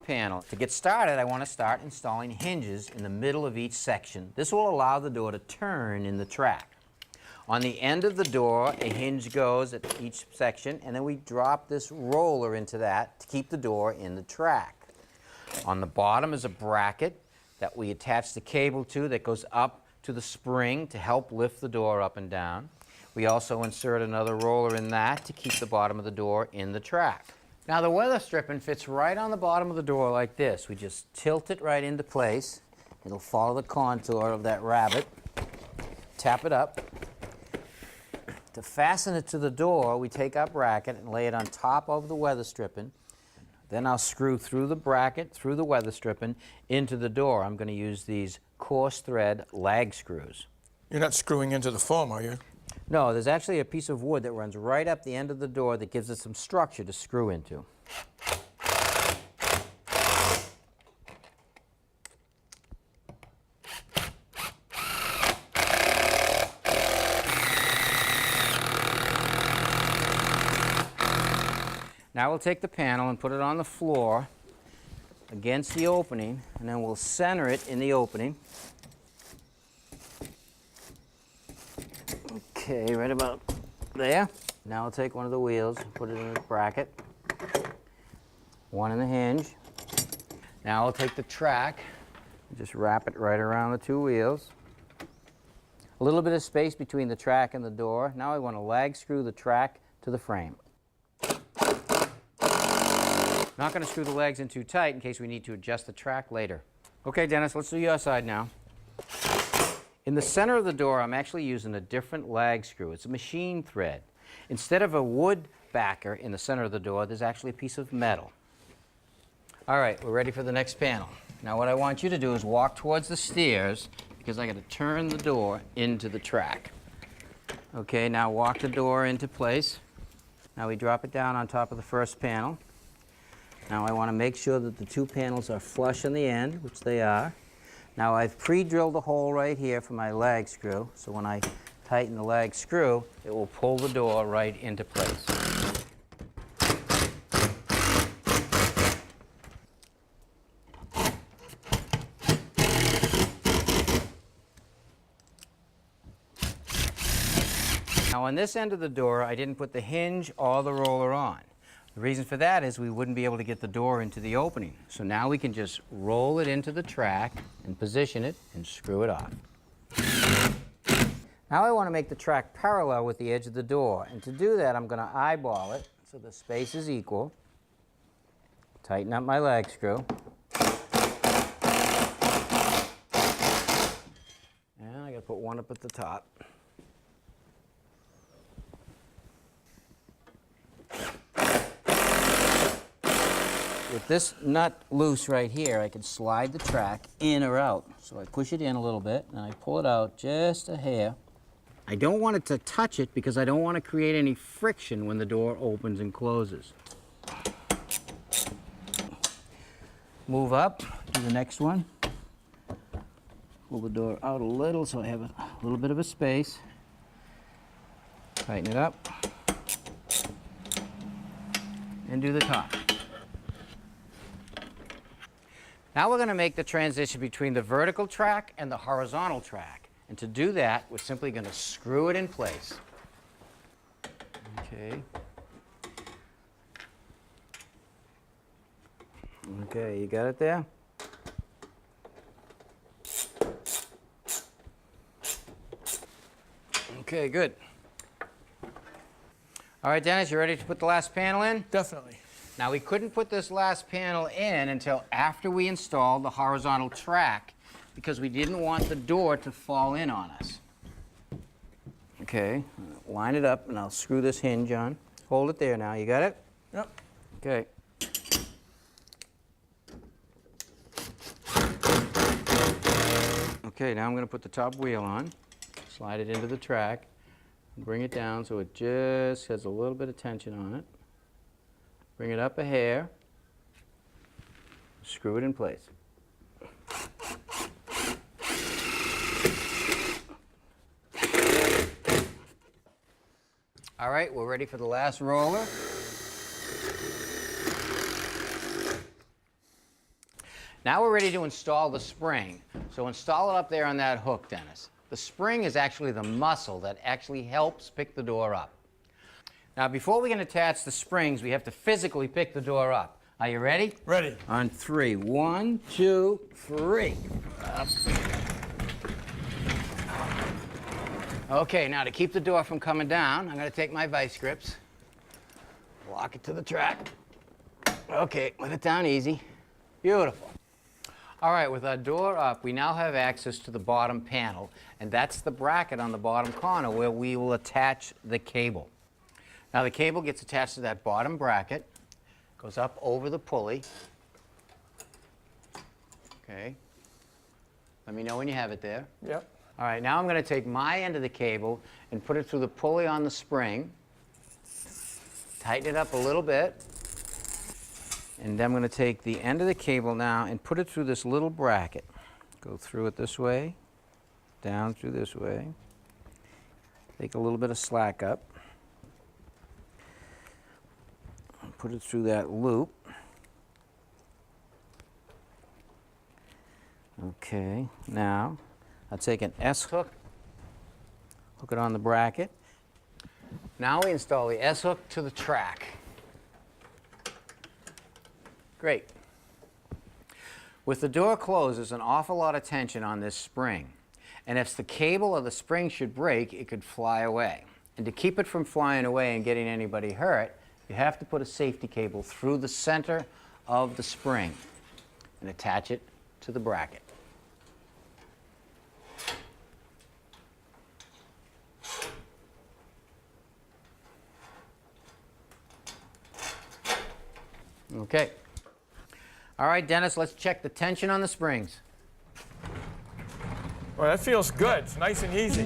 panel. To get started, I want to start installing hinges in the middle of each section. This will allow the door to turn in the track. On the end of the door, a hinge goes at each section, and then we drop this roller into that to keep the door in the track. On the bottom is a bracket that we attach the cable to that goes up to the spring to help lift the door up and down. We also insert another roller in that to keep the bottom of the door in the track. Now the weather stripping fits right on the bottom of the door like this. We just tilt it right into place. It'll follow the contour of that rabbet. Tap it up. To fasten it to the door, we take our bracket and lay it on top of the weather stripping. Then I'll screw through the bracket, through the weather stripping, into the door. I'm going to use these coarse thread lag screws. You're not screwing into the foam, are you? No, there's actually a piece of wood that runs right up the end of the door that gives it some structure to screw into. Now we'll take the panel and put it on the floor against the opening, and then we'll center it in the opening. Okay, right about there. Now I'll take one of the wheels and put it in the bracket, one in the hinge. Now I'll take the track and just wrap it right around the two wheels. A little bit of space between the track and the door. Now I want to lag screw the track to the frame. Not going to screw the legs in too tight in case we need to adjust the track later. Okay, Dennis, let's do your side now. In the center of the door, I'm actually using a different lag screw. It's a machine thread. Instead of a wood backer in the center of the door, there's actually a piece of metal. All right, we're ready for the next panel. Now what I want you to do is walk towards the stairs because I got to turn the door into the track. Okay, now walk the door into place. Now we drop it down on top of the first panel. Now I want to make sure that the two panels are flush on the end, which they are. Now I've pre-drilled a hole right here for my lag screw, so when I tighten the lag screw, it will pull the door right into place. Now on this end of the door, I didn't put the hinge or the roller on. The reason for that is we wouldn't be able to get the door into the opening. So now we can just roll it into the track and position it and screw it off. Now I want to make the track parallel with the edge of the door. And to do that, I'm going to eyeball it so the space is equal. Tighten up my lag screw. And I got to put one up at the top. With this nut loose right here, I can slide the track in or out. So I push it in a little bit, and I pull it out just a hair. I don't want it to touch it because I don't want to create any friction when the door opens and closes. Move up, do the next one. Pull the door out a little so I have a little bit of a space. Tighten it up. And do the top. Now we're going to make the transition between the vertical track and the horizontal track. And to do that, we're simply going to screw it in place. Okay. Okay, you got it there? Okay, good. All right, Dennis, you ready to put the last panel in? Definitely. Now, we couldn't put this last panel in until after we installed the horizontal track because we didn't want the door to fall in on us. Okay, line it up and I'll screw this hinge on. Hold it there now. You got it? Yep. Okay. Okay, now I'm going to put the top wheel on, slide it into the track, and bring it down so it just has a little bit of tension on it. Bring it up a hair, screw it in place. All right, we're ready for the last roller. Now we're ready to install the spring. So install it up there on that hook, Dennis. The spring is actually the muscle that actually helps pick the door up. Now before we can attach the springs, we have to physically pick the door up. Are you ready? Ready. On 3. 1, 2, 3. Up. Okay, now to keep the door from coming down, I'm going to take my vice grips, lock it to the track. Okay, let it down easy. Beautiful. All right, with our door up, we now have access to the bottom panel, and that's the bracket on the bottom corner where we will attach the cable. Now the cable gets attached to that bottom bracket, goes up over the pulley. Okay. Let me know when you have it there. Yep. All right, now I'm going to take my end of the cable and put it through the pulley on the spring, tighten it up a little bit, and then I'm going to take the end of the cable now and put it through this little bracket. Go through it this way, down through this way, take a little bit of slack up, put it through that loop. Okay, now I'll take an S-hook, hook it on the bracket. Now we install the S-hook to the track. Great. With the door closed, there's an awful lot of tension on this spring. And if the cable or the spring should break, it could fly away. And to keep it from flying away and getting anybody hurt, you have to put a safety cable through the center of the spring and attach it to the bracket. Okay. All right, Dennis, let's check the tension on the springs. Well, that feels good. It's nice and easy.